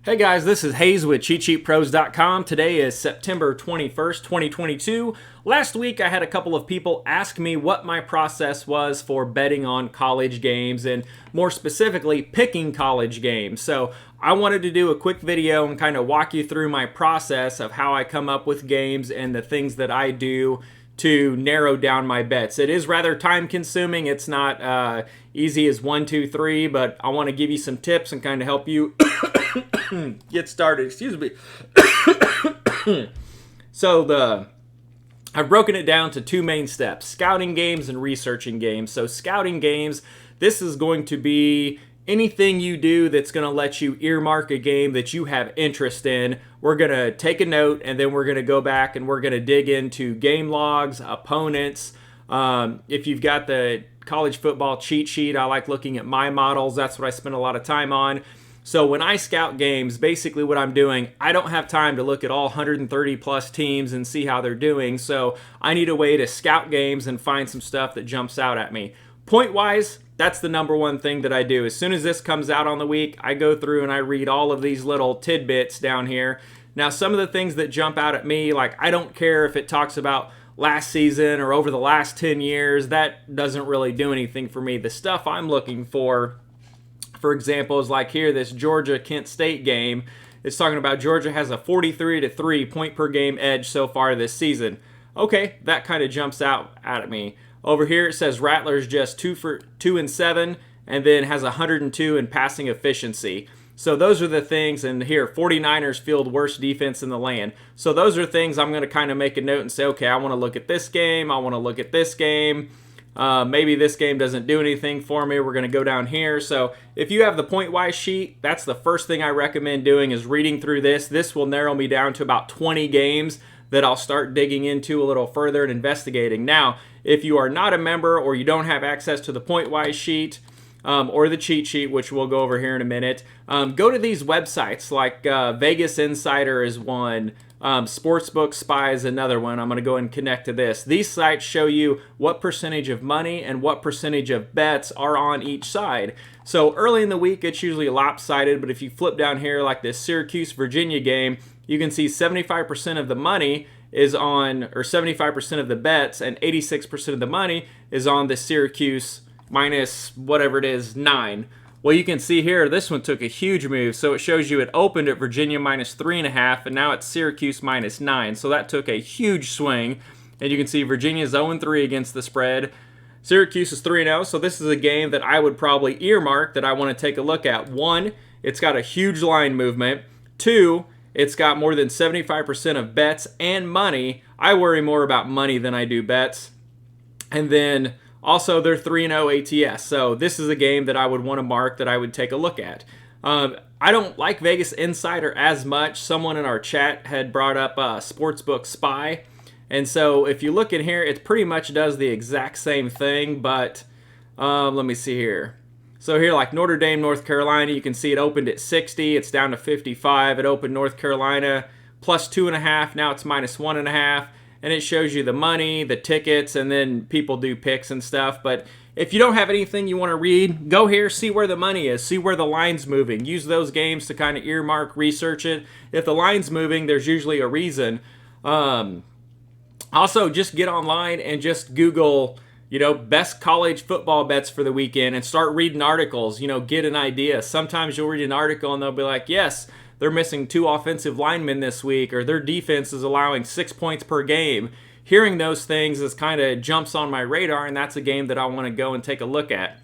Hey guys, this is Hayes with CheatSheetPros.com. Today is September 21st, 2022. Last week I had a couple of people ask me what my process was for betting on college games and more specifically picking college games. So I wanted to do a quick video and kind of walk you through my process of how I come up with games and the things that I do to narrow down my bets. It is rather time consuming. It's not easy as 1, 2, 3, but I want to give you some tips and kind of help you get started. Excuse me. So I've broken it down to two main steps: scouting games and researching games. So scouting games, this is going to be anything you do that's going to let you earmark a game that you have interest in. We're going to take a note and then we're going to go back and we're going to dig into game logs, opponents. If you've got the college football cheat sheet, I like looking at my models. That's what I spend a lot of time on. So when I scout games, basically what I'm doing, I don't have time to look at all 130 plus teams and see how they're doing. So I need a way to scout games and find some stuff that jumps out at me. Point-wise, that's the number one thing that I do. As soon as this comes out on the week, I go through and I read all of these little tidbits down here. Now, some of the things that jump out at me, like I don't care if it talks about last season or over the last 10 years. That doesn't really do anything for me. The stuff I'm looking for example, is like here, this Georgia-Kent State game. It's talking about Georgia has a 43-3 point per game edge so far this season. Okay, that kind of jumps out at me. Over here it says Rattler's just 2-7 and then has 102 in passing efficiency. So those are the things, and here 49ers field worst defense in the land. So those are things I'm going to kind of make a note and say, okay, I want to look at this game, I want to look at this game. Maybe this game doesn't do anything for me. We're going to go down here. So if you have the point-wise sheet, that's the first thing I recommend doing is reading through this. This will narrow me down to about 20 games that I'll start digging into a little further and investigating. Now, if you are not a member or you don't have access to the point-wise sheet or the cheat sheet, which we'll go over here in a minute, go to these websites like Vegas Insider is one. Sportsbook Spy is another one. I'm going to go and connect to this. These sites show you what percentage of money and what percentage of bets are on each side. So early in the week, it's usually lopsided, but if you flip down here like this Syracuse-Virginia game, you can see 75% of the money is on, or 75% of the bets, and 86% of the money is on the Syracuse minus whatever it is, 9. Well, you can see here, this one took a huge move. So it shows you it opened at Virginia minus 3.5, and now it's Syracuse minus 9. So that took a huge swing. And you can see Virginia's 0-3 against the spread. Syracuse is 3-0, so this is a game that I would probably earmark that I want to take a look at. 1, it's got a huge line movement. 2, it's got more than 75% of bets and money. I worry more about money than I do bets. And then also, they're 3-0 ATS, so this is a game that I would want to mark that I would take a look at. I don't like Vegas Insider as much. Someone in our chat had brought up Sportsbook Spy, and so if you look in here, it pretty much does the exact same thing, but let me see here. So here, like Notre Dame, North Carolina, you can see it opened at 60. It's down to 55. It opened North Carolina plus 2.5. Now it's minus 1.5. And it shows you the money, the tickets, and then people do picks and stuff. But if you don't have anything you want to read, go here, see where the money is, see where the line's moving. Use those games to kind of earmark, research it. If the line's moving, there's usually a reason. Also, just get online and just Google, best college football bets for the weekend and start reading articles, get an idea. Sometimes you'll read an article and they'll be like, yes, they're missing 2 offensive linemen this week, or their defense is allowing 6 points per game. Hearing those things is kind of jumps on my radar, and that's a game that I want to go and take a look at.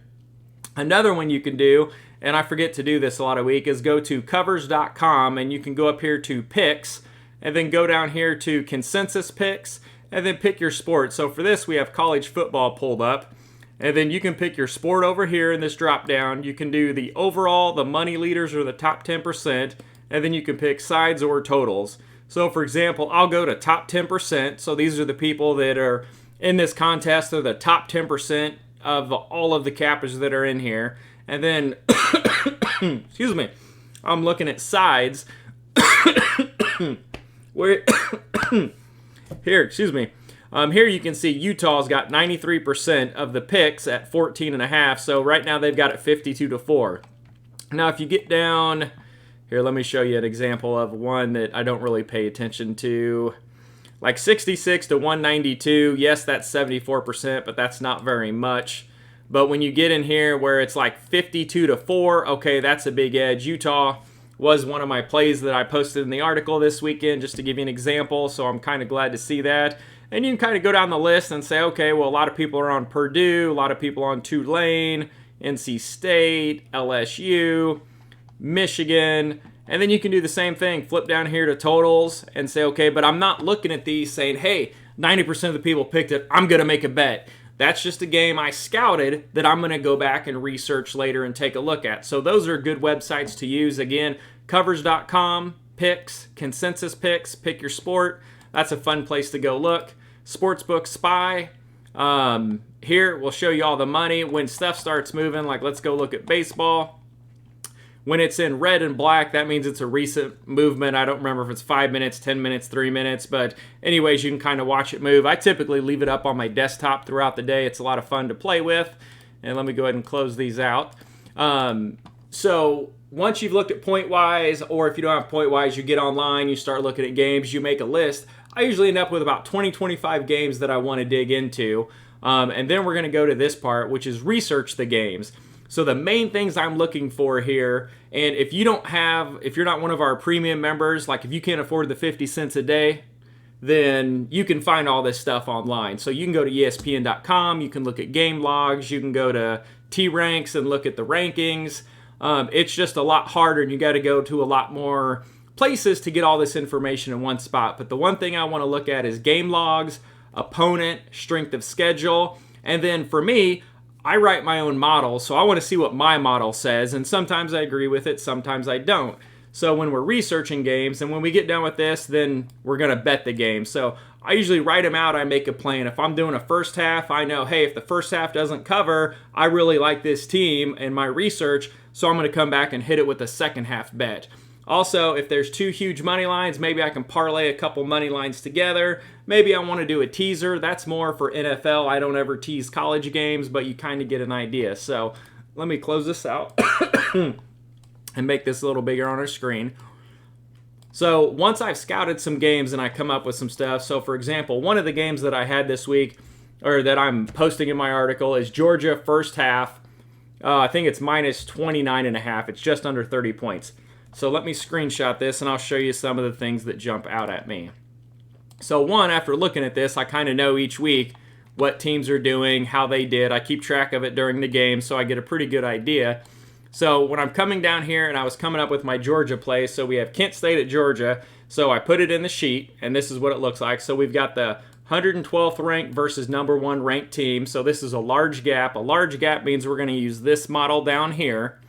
Another one you can do, and I forget to do this a lot of week, is go to covers.com, and you can go up here to picks, and then go down here to consensus picks, and then pick your sport. So for this, we have college football pulled up. And then you can pick your sport over here in this drop down. You can do the overall, the money leaders, or the top 10%. And then you can pick sides or totals. So for example, I'll go to top 10%. So these are the people that are in this contest. They're the top 10% of all of the cappers that are in here. And then, excuse me, I'm looking at sides. Where here, excuse me. Here you can see Utah's got 93% of the picks at 14.5. So right now they've got it 52-4. Now if you get down Here, let me show you an example of one that I don't really pay attention to. Like 66 to 192, yes, that's 74%, but that's not very much. But when you get in here where it's like 52 to 4, okay, that's a big edge. Utah was one of my plays that I posted in the article this weekend, just to give you an example, so I'm kind of glad to see that. And you can kind of go down the list and say, okay, well, a lot of people are on Purdue, a lot of people on Tulane, NC State, LSU, Michigan, and then you can do the same thing. Flip down here to totals and say, okay, but I'm not looking at these saying, hey, 90% of the people picked it, I'm going to make a bet. That's just a game I scouted that I'm going to go back and research later and take a look at. So those are good websites to use. Again, covers.com, picks, consensus picks, pick your sport. That's a fun place to go look. Sportsbook Spy. Here, we'll show you all the money. When stuff starts moving, like let's go look at baseball. When it's in red and black, that means it's a recent movement. I don't remember if it's 5 minutes, 10 minutes, 3 minutes, but anyways, you can kind of watch it move. I typically leave it up on my desktop throughout the day. It's a lot of fun to play with. And let me go ahead and close these out. So once you've looked at point-wise, or if you don't have point-wise, you get online, you start looking at games, you make a list. I usually end up with about 20, 25 games that I want to dig into. And then we're going to go to this part, which is research the games. So the main things I'm looking for here, and if you're not one of our premium members, like if you can't afford the 50 cents a day, then you can find all this stuff online. So you can go to ESPN.com, you can look at game logs, you can go to T-Ranks and look at the rankings. It's just a lot harder, and you got to go to a lot more places to get all this information in one spot. But the one thing I want to look at is game logs, opponent, strength of schedule, and then for me, I write my own model, so I want to see what my model says, and sometimes I agree with it, sometimes I don't. So when we're researching games, and when we get done with this, then we're going to bet the game. So I usually write them out, I make a plan. If I'm doing a first half, I know, hey, if the first half doesn't cover, I really like this team in my research, so I'm going to come back and hit it with a second half bet. Also, if there's two huge money lines, maybe I can parlay a couple money lines together. Maybe I want to do a teaser. That's more for NFL. I don't ever tease college games, but you kind of get an idea. So let me close this out and make this a little bigger on our screen. So once I've scouted some games and I come up with some stuff, so for example, one of the games that I had this week, or that I'm posting in my article, is Georgia first half. I think it's minus 29.5. It's just under 30 points. So let me screenshot this and I'll show you some of the things that jump out at me. So one, after looking at this, I kind of know each week what teams are doing, how they did. I keep track of it during the game, so I get a pretty good idea. So when I'm coming down here and I was coming up with my Georgia play, so we have Kent State at Georgia. So I put it in the sheet, and this is what it looks like. So we've got the 112th ranked versus number 1 ranked team. So this is a large gap. A large gap means we're going to use this model down here.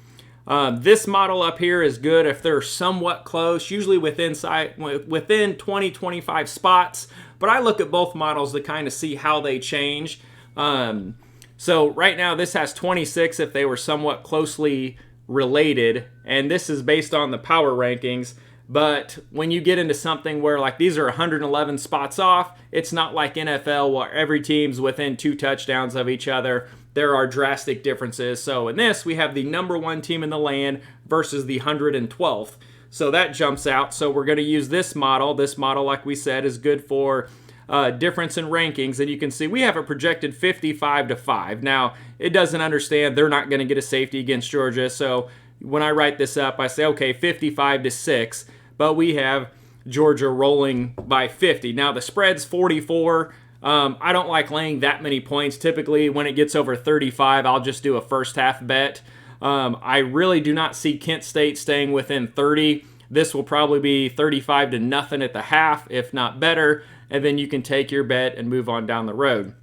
This model up here is good if they're somewhat close, usually within 20, 25 spots. But I look at both models to kind of see how they change. So right now this has 26 if they were somewhat closely related. And this is based on the power rankings. But when you get into something where like these are 111 spots off, it's not like NFL where every team's within 2 touchdowns of each other. There are drastic differences. So in this, we have the number 1 team in the land versus the 112th. So that jumps out. So we're going to use this model. This model, like we said, is good for difference in rankings. And you can see we have it projected 55 to 5. Now, it doesn't understand they're not going to get a safety against Georgia. So when I write this up, I say, okay, 55 to 6. But we have Georgia rolling by 50. Now, the spread's 44. I don't like laying that many points. Typically, when it gets over 35, I'll just do a first half bet. I really do not see Kent State staying within 30. This will probably be 35 to nothing at the half, if not better. And then you can take your bet and move on down the road.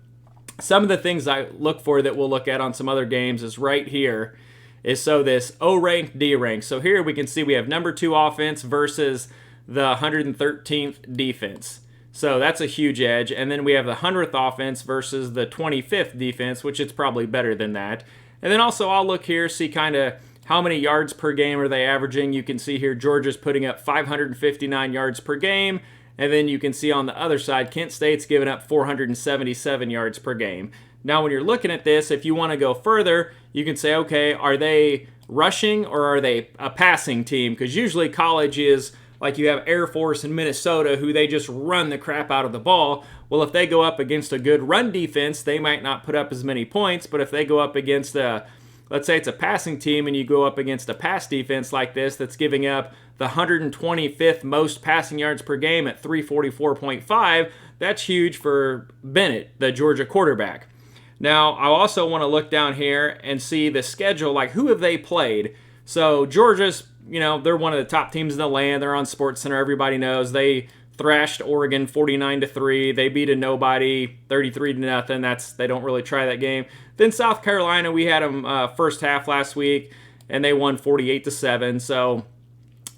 Some of the things I look for that we'll look at on some other games is right here. Is so this O rank, D rank. So here we can see we have number 2 offense versus the 113th defense. So that's a huge edge. And then we have the 100th offense versus the 25th defense, which is probably better than that. And then also I'll look here, see kind of how many yards per game are they averaging. You can see here Georgia's putting up 559 yards per game. And then you can see on the other side, Kent State's giving up 477 yards per game. Now, when you're looking at this, if you want to go further, you can say, okay, are they rushing or are they a passing team? Because usually college is like you have Air Force and Minnesota who they just run the crap out of the ball. Well, if they go up against a good run defense, they might not put up as many points. But if they go up against let's say it's a passing team and you go up against a pass defense like this that's giving up the 125th most passing yards per game at 344.5, that's huge for Bennett, the Georgia quarterback. Now, I also want to look down here and see the schedule, like who have they played? So Georgia's, they're one of the top teams in the land. They're on SportsCenter. Everybody knows. They thrashed Oregon 49-3. They beat a nobody 33-0. They don't really try that game. Then South Carolina, we had them first half last week, and they won 48-7. So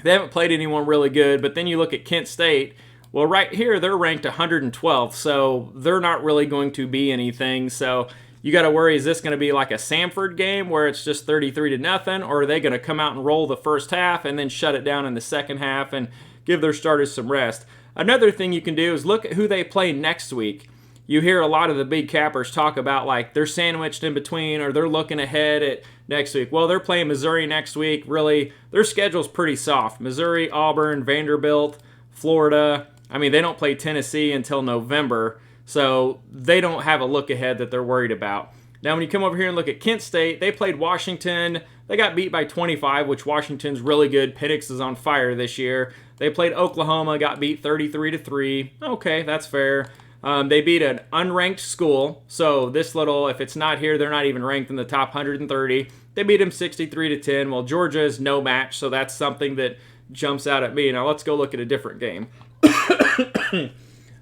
they haven't played anyone really good. But then you look at Kent State. Well, right here, they're ranked 112th, so they're not really going to be anything. So you got to worry, is this going to be like a Samford game where it's just 33-0, or are they going to come out and roll the first half and then shut it down in the second half and give their starters some rest? Another thing you can do is look at who they play next week. You hear a lot of the big cappers talk about like they're sandwiched in between or they're looking ahead at next week. Well, they're playing Missouri next week. Really, their schedule's pretty soft. Missouri, Auburn, Vanderbilt, Florida. I mean, they don't play Tennessee until November, so they don't have a look ahead that they're worried about. Now, when you come over here and look at Kent State, they played Washington. They got beat by 25, which Washington's really good. Penix is on fire this year. They played Oklahoma, got beat 33-3. Okay, that's fair. They beat an unranked school, so this little, if it's not here, they're not even ranked in the top 130. They beat them 63-10. Well, Georgia is no match, so that's something that jumps out at me. Now, let's go look at a different game.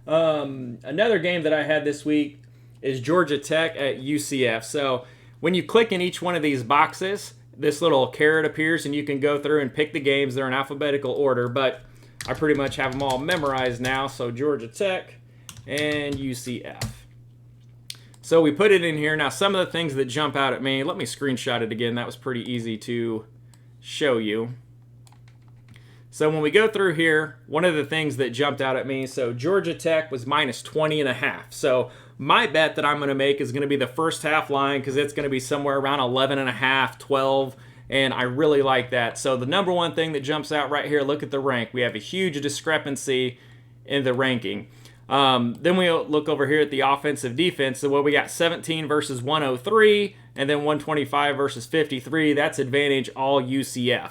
Another game that I had this week is Georgia Tech at UCF. So when you click in each one of these boxes, this little caret appears and you can go through and pick the games. They're in alphabetical order, but I pretty much have them all memorized now. So Georgia Tech and UCF. So we put it in here. Now some of the things that jump out at me, let me screenshot it again. That was pretty easy to show you. So when we go through here, one of the things that jumped out at me, so Georgia Tech was minus 20.5. So my bet that I'm going to make is going to be the first half line because it's going to be somewhere around 11.5, 12, and I really like that. So the number one thing that jumps out right here, look at the rank. We have a huge discrepancy in the ranking. Then we look over here at the offensive defense. So we got 17 versus 103, and then 125 versus 53. That's advantage all UCF.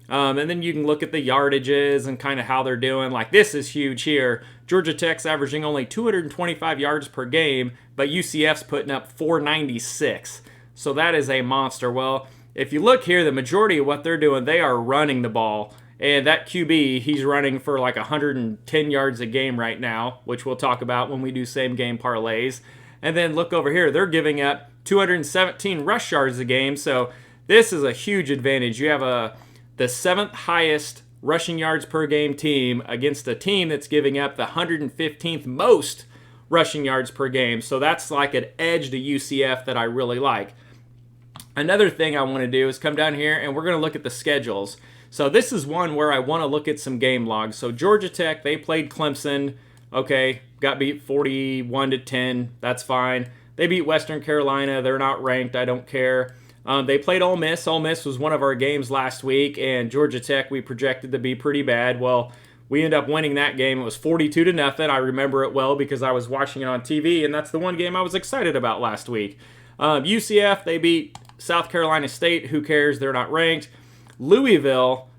And then you can look at the yardages and kind of how they're doing. Like this is huge here. Georgia Tech's averaging only 225 yards per game, but UCF's putting up 496. So that is a monster. Well, if you look here, the majority of what they're doing, they are running the ball. And that QB, he's running for like 110 yards a game right now, which we'll talk about when we do same game parlays. And then look over here, they're giving up 217 rush yards a game. So this is a huge advantage. You have the seventh highest rushing yards per game team against a team that's giving up the 115th most rushing yards per game. So that's like an edge to UCF that I really like. Another thing I want to do is come down here and we're going to look at the schedules. So this is one where I want to look at some game logs. So Georgia Tech, they played Clemson. Okay, got beat 41-10. That's fine. They beat Western Carolina. They're not ranked. I don't care. They played Ole Miss. Ole Miss was one of our games last week, and Georgia Tech we projected to be pretty bad. Well, we ended up winning that game. It was 42-0. I remember it well because I was watching it on TV, and that's the one game I was excited about last week. UCF, they beat South Carolina State. Who cares? They're not ranked. Louisville,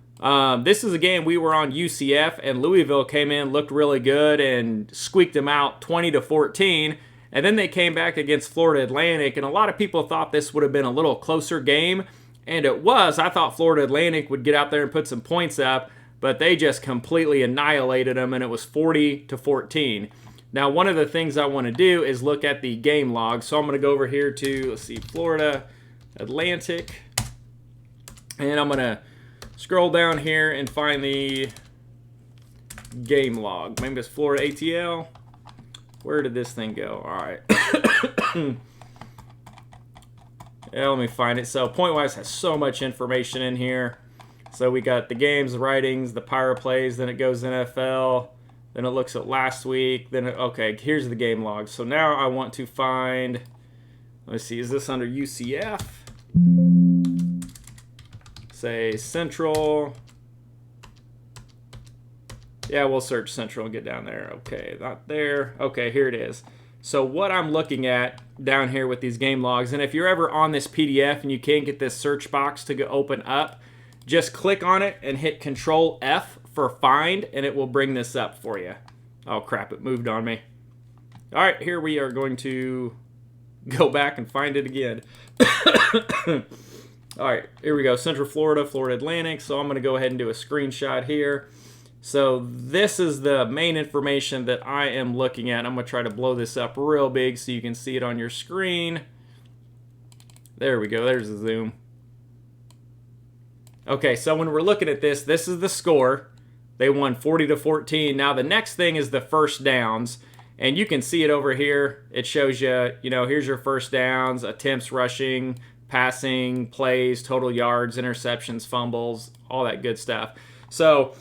this is a game we were on UCF, and Louisville came in, looked really good, and squeaked them out 20-14. And then they came back against Florida Atlantic, and a lot of people thought this would have been a little closer game, and it was. I thought Florida Atlantic would get out there and put some points up, but they just completely annihilated them, and it was 40-14. Now, one of the things I want to do is look at the game log. So I'm going to go over here to, let's see, Florida Atlantic, and I'm going to scroll down here and find the game log. Maybe it's Florida ATL. Where did this thing go? All right. Yeah, let me find it. So PointWise has so much information in here. So we got the games, the writings, the power plays, then it goes NFL, then it looks at last week, then okay, here's the game log. So now I want to find, let's see, is this under UCF? say Central. Yeah, we'll search Central and get down there. Okay, not there. Okay, here it is. So what I'm looking at down here with these game logs, and if you're ever on this PDF and you can't get this search box to go open up, just click on it and hit Control F for find, and it will bring this up for you. Oh crap, it moved on me. All right, here we are going to go back and find it again. All right, here we go. Central Florida, Florida Atlantic. So I'm going to go ahead and do a screenshot here. So this is the main information that I am looking at. I'm going to try to blow this up real big so you can see it on your screen. There we go. There's the zoom. Okay, so when we're looking at this, this is the score. They won 40-14. Now the next thing is the first downs. And you can see it over here. It shows you, here's your first downs, attempts rushing, passing, plays, total yards, interceptions, fumbles, all that good stuff. So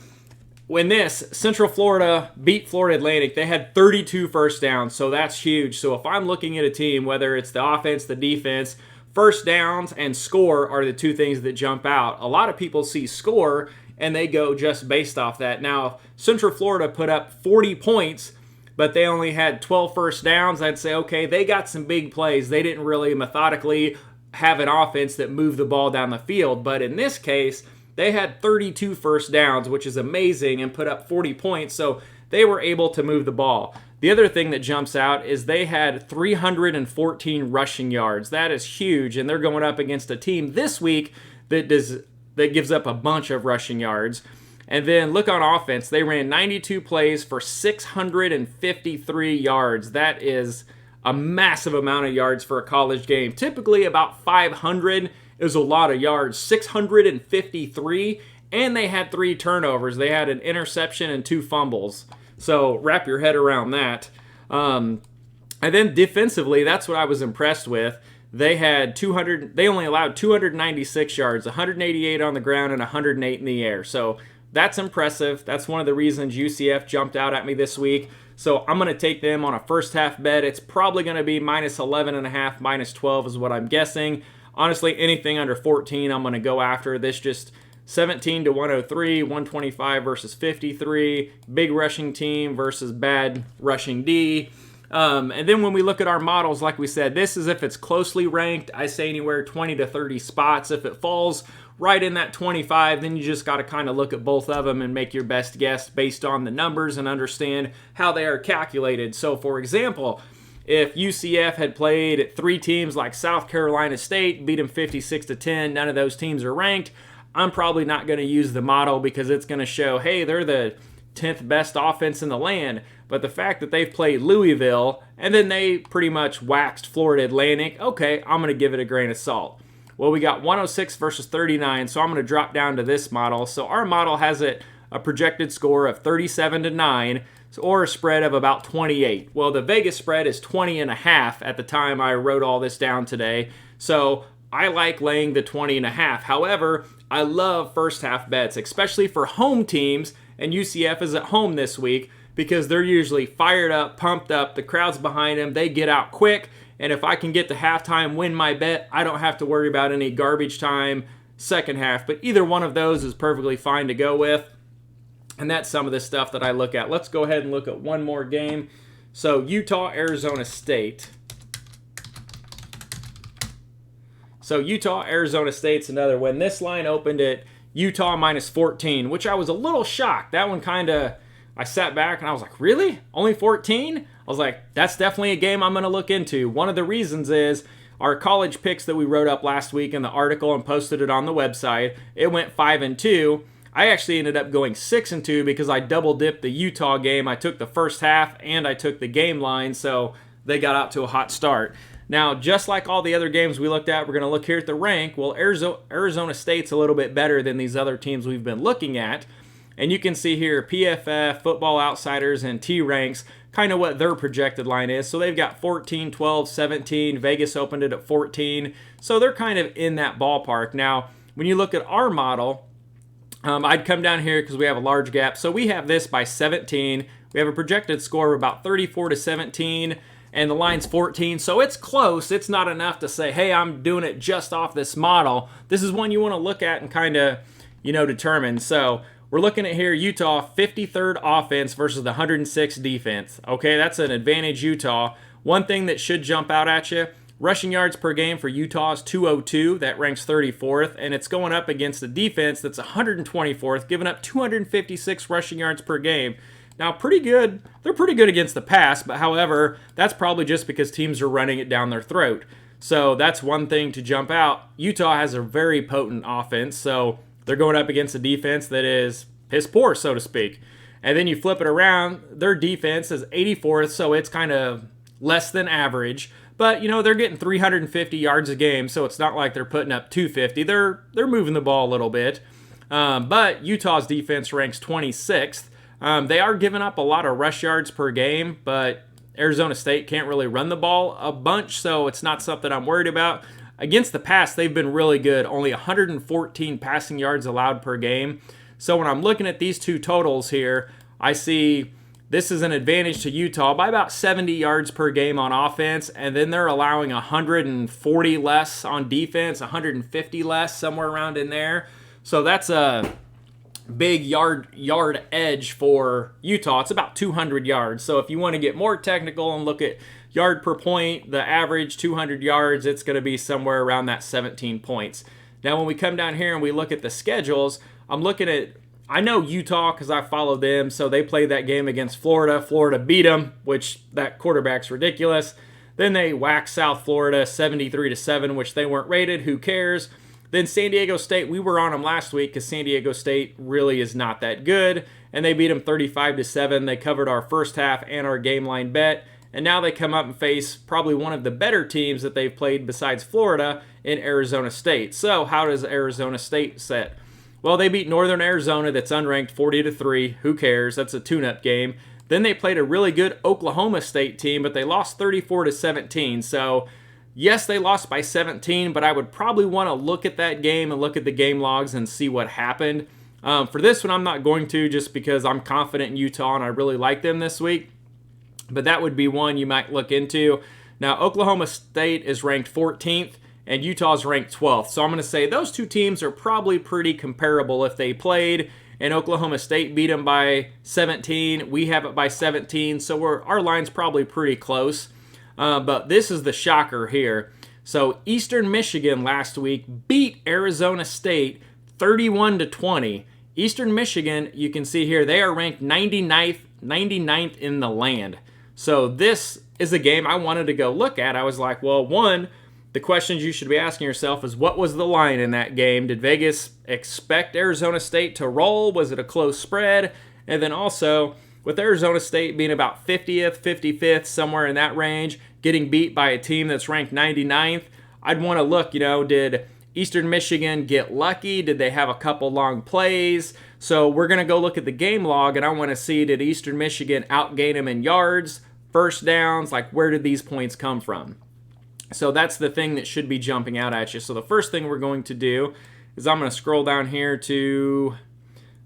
when Central Florida beat Florida Atlantic, they had 32 first downs, so that's huge. So if I'm looking at a team, whether it's the offense, the defense, first downs and score are the two things that jump out. A lot of people see score and they go just based off that. Now, if Central Florida put up 40 points, but they only had 12 first downs, I'd say, okay, they got some big plays. They didn't really methodically have an offense that moved the ball down the field. But in this case, they had 32 first downs, which is amazing, and put up 40 points. So they were able to move the ball. The other thing that jumps out is they had 314 rushing yards. That is huge, and they're going up against a team this week that gives up a bunch of rushing yards. And then look on offense. They ran 92 plays for 653 yards. That is a massive amount of yards for a college game. Typically about 500 is a lot of yards. 653, and they had 3 turnovers. They had an interception and 2 fumbles. So wrap your head around that. And then defensively, that's what I was impressed with. They only allowed 296 yards, 188 on the ground and 108 in the air. So that's impressive. That's one of the reasons UCF jumped out at me this week. So I'm going to take them on a first half bet. It's probably going to be minus 11.5, minus 12 is what I'm guessing. Honestly, anything under 14, I'm going to go after. This just 17 to 103, 125 versus 53. Big rushing team versus bad rushing D. And then when we look at our models, like we said, this is if it's closely ranked. I say anywhere 20 to 30 spots. If it falls right in that 25, then you just got to kind of look at both of them and make your best guess based on the numbers and understand how they are calculated. So, for example, if UCF had played 3 teams like South Carolina State, beat them 56-10, none of those teams are ranked, I'm probably not going to use the model because it's going to show, hey, they're the 10th best offense in the land. But the fact that they've played Louisville and then they pretty much waxed Florida Atlantic, okay, I'm going to give it a grain of salt. Well, we got 106 versus 39, so I'm going to drop down to this model. So our model has a projected score of 37-9 or a spread of about 28. Well, the Vegas spread is 20.5 at the time I wrote all this down today. So I like laying the 20.5. However, I love first half bets, especially for home teams, and UCF is at home this week because they're usually fired up, pumped up, the crowd's behind them, they get out quick, and if I can get to halftime, win my bet, I don't have to worry about any garbage time second half. But either one of those is perfectly fine to go with, and that's some of the stuff that I look at. Let's go ahead and look at one more game. So Utah, Arizona State. So Utah, Arizona State's another one. This line opened at Utah minus 14, which I was a little shocked. That one I sat back and I was like, really? Only 14? I was like, that's definitely a game I'm going to look into. One of the reasons is our college picks that we wrote up last week in the article and posted it on the website. It went 5-2. I actually ended up going 6-2 because I double dipped the Utah game. I took the first half and I took the game line, so they got out to a hot start. Now, just like all the other games we looked at, we're going to look here at the rank. Well, Arizona State's a little bit better than these other teams we've been looking at. And you can see here PFF, Football Outsiders, and T-Ranks, kind of what their projected line is. So they've got 14, 12, 17. Vegas opened it at 14. So they're kind of in that ballpark. Now, when you look at our model, I'd come down here because we have a large gap. So we have this by 17. We have a projected score of about 34-17. and the line's 14, so it's close. It's not enough to say, hey, I'm doing it just off this model. This is one you want to look at and kind of, determine. So we're looking at here, Utah 53rd offense versus the 106th defense. Okay, that's an advantage Utah. One thing that should jump out at you, rushing yards per game for Utah is 202. That ranks 34th, and it's going up against a defense that's 124th, giving up 256 rushing yards per game. Now, pretty good. They're pretty good against the pass, but however, that's probably just because teams are running it down their throat. So that's one thing to jump out. Utah has a very potent offense, so they're going up against a defense that is piss poor, so to speak. And then you flip it around, their defense is 84th, so it's kind of less than average. But, they're getting 350 yards a game, so it's not like they're putting up 250. They're moving the ball a little bit. But Utah's defense ranks 26th. They are giving up a lot of rush yards per game, but Arizona State can't really run the ball a bunch, so it's not something I'm worried about. Against the pass, they've been really good. Only 114 passing yards allowed per game. So when I'm looking at these two totals here, I see this is an advantage to Utah by about 70 yards per game on offense, and then they're allowing 140 less on defense, 150 less, somewhere around in there. So that's a big yard edge for Utah. It's about 200 yards. So if you want to get more technical and look at yard per point, the average 200 yards, it's going to be somewhere around that 17 points. Now when we come down here and we look at the schedules, I know Utah because I follow them, so they played that game against Florida. Florida beat them, which that quarterback's ridiculous. Then they whacked South Florida 73-7, which they weren't rated. Who cares? Then San Diego State, we were on them last week because San Diego State really is not that good, and they beat them 35-7. They covered our first half and our game line bet, and now they come up and face probably one of the better teams that they've played besides Florida in Arizona State. So how does Arizona State set? Well, they beat Northern Arizona that's unranked 40-3. Who cares? That's a tune-up game. Then they played a really good Oklahoma State team, but they lost 34-17. So yes, they lost by 17, but I would probably want to look at that game and look at the game logs and see what happened. For this one, I'm not going to just because I'm confident in Utah and I really like them this week. But that would be one you might look into. Now, Oklahoma State is ranked 14th and Utah's ranked 12th. So I'm going to say those two teams are probably pretty comparable if they played. And Oklahoma State beat them by 17. We have it by 17, so our line's probably pretty close. But this is the shocker here. So Eastern Michigan last week beat Arizona State 31-20. Eastern Michigan, you can see here, they are ranked 99th in the land. So this is a game I wanted to go look at. I was like, well, one, the questions you should be asking yourself is what was the line in that game? Did Vegas expect Arizona State to roll? Was it a close spread? And then also, with Arizona State being about 50th, 55th, somewhere in that range, getting beat by a team that's ranked 99th, I'd want to look, did Eastern Michigan get lucky? Did they have a couple long plays? So we're going to go look at the game log, and I want to see, did Eastern Michigan outgain them in yards, first downs? Like, where did these points come from? So that's the thing that should be jumping out at you. So the first thing we're going to do is I'm going to scroll down here to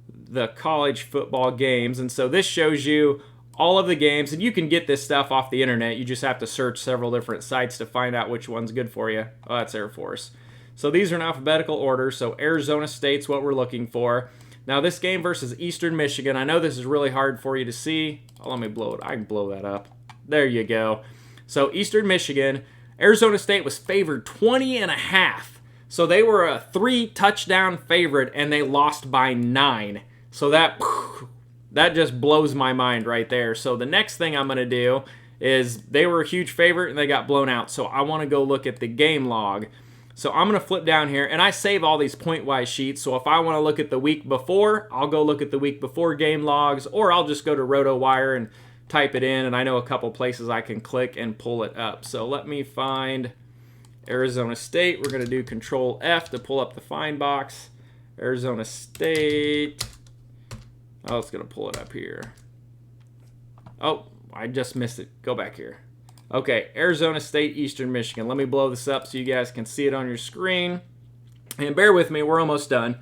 the college football games. And so this shows you all of the games. And you can get this stuff off the internet. You just have to search several different sites to find out which one's good for you. Oh, that's Air Force. So these are in alphabetical order. So Arizona State's what we're looking for. Now this game versus Eastern Michigan. I know this is really hard for you to see. Oh, let me blow it. I can blow that up. There you go. So Eastern Michigan. Arizona State was favored 20.5. So they were a 3-touchdown favorite, and they lost by 9. So that just blows my mind right there. So the next thing I'm going to do is they were a huge favorite, and they got blown out. So I want to go look at the game log. So I'm going to flip down here, and I save all these point-wise sheets. So if I want to look at the week before, I'll go look at the week before game logs, or I'll just go to RotoWire and type it in, and I know a couple places I can click and pull it up. So let me find Arizona State. We're going to do Control F to pull up the find box. Arizona State. Oh, it's going to pull it up here. Oh, I just missed it. Go back here. Okay, Arizona State, Eastern Michigan. Let me blow this up so you guys can see it on your screen. And bear with me, we're almost done.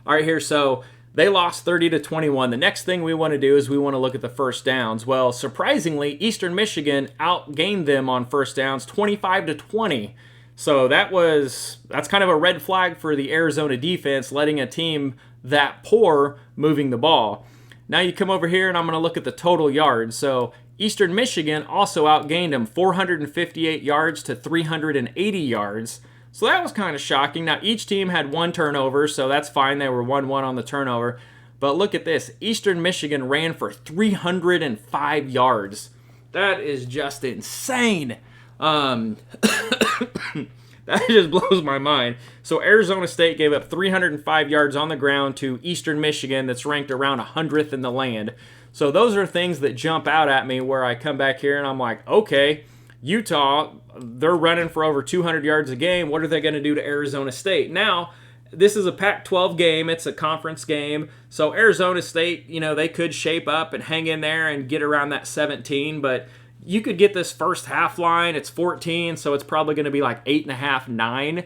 All right, here, so They lost 30-21. The next thing we want to do is we want to look at the first downs. Well, surprisingly, Eastern Michigan outgained them on first downs 25-20. So that's kind of a red flag for the Arizona defense, letting a team that poor moving the ball. Now you come over here and I'm going to look at the total yards. So Eastern Michigan also outgained them 458 yards to 380 yards. So that was kind of shocking. Now each team had one turnover, so that's fine. They were 1-1 on the turnover. But look at this. Eastern Michigan ran for 305 yards. That is just insane. That just blows my mind. So Arizona State gave up 305 yards on the ground to Eastern Michigan that's ranked around 100th in the land. So those are things that jump out at me where I come back here and I'm like, okay, Utah, they're running for over 200 yards a game. What are they going to do to Arizona State? Now, this is a Pac-12 game. It's a conference game. So Arizona State, they could shape up and hang in there and get around that 17, but you could get this first half line. It's 14, so it's probably going to be like 8.5, 9.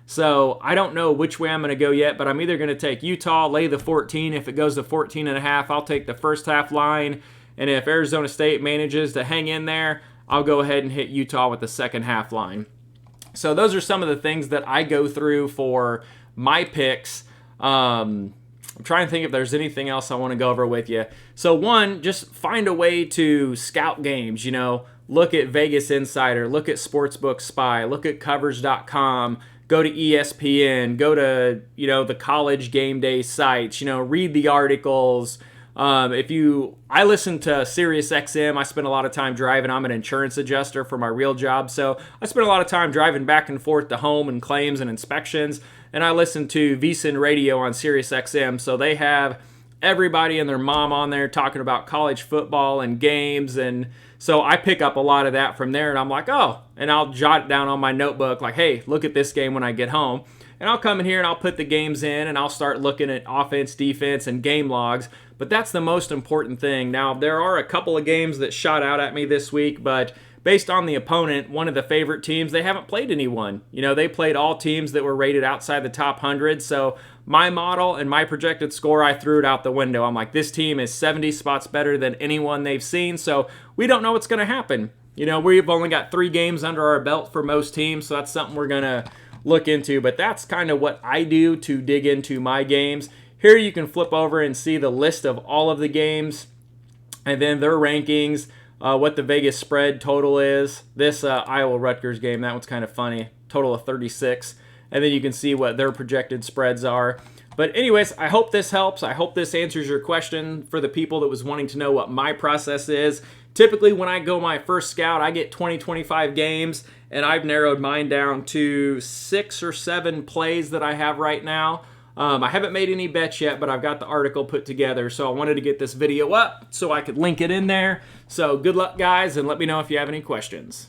So I don't know which way I'm going to go yet, but I'm either going to take Utah, lay the 14. If it goes to 14.5, I'll take the first half line. And if Arizona State manages to hang in there, I'll go ahead and hit Utah with the second half line. So those are some of the things that I go through for my picks. I'm trying to think if there's anything else I want to go over with you. So one, just find a way to scout games, look at Vegas Insider, look at Sportsbook Spy, look at Covers.com, go to ESPN, go to, the college game day sites, read the articles. I listen to SiriusXM. I spend a lot of time driving. I'm an insurance adjuster for my real job. So I spend a lot of time driving back and forth to home and claims and inspections. And I listen to VSiN Radio on SiriusXM. So they have everybody and their mom on there talking about college football and games. And so I pick up a lot of that from there. And I'm like, oh, and I'll jot it down on my notebook like, hey, look at this game when I get home. And I'll come in here and I'll put the games in and I'll start looking at offense, defense, and game logs. But that's the most important thing. Now, there are a couple of games that shot out at me this week, but based on the opponent, one of the favorite teams, they haven't played anyone. They played all teams that were rated outside the top 100. So my model and my projected score, I threw it out the window. I'm like, this team is 70 spots better than anyone they've seen. So we don't know what's going to happen. We've only got 3 games under our belt for most teams. So that's something we're going to look into. But that's kind of what I do to dig into my games. Here you can flip over and see the list of all of the games and then their rankings, what the Vegas spread total is. This Iowa-Rutgers game, that one's kind of funny. Total of 36. And then you can see what their projected spreads are. But anyways, I hope this helps. I hope this answers your question for the people that was wanting to know what my process is. Typically, when I go my first scout, I get 20, 25 games, and I've narrowed mine down to 6 or 7 plays that I have right now. I haven't made any bets yet, but I've got the article put together, so I wanted to get this video up so I could link it in there. So good luck, guys, and let me know if you have any questions.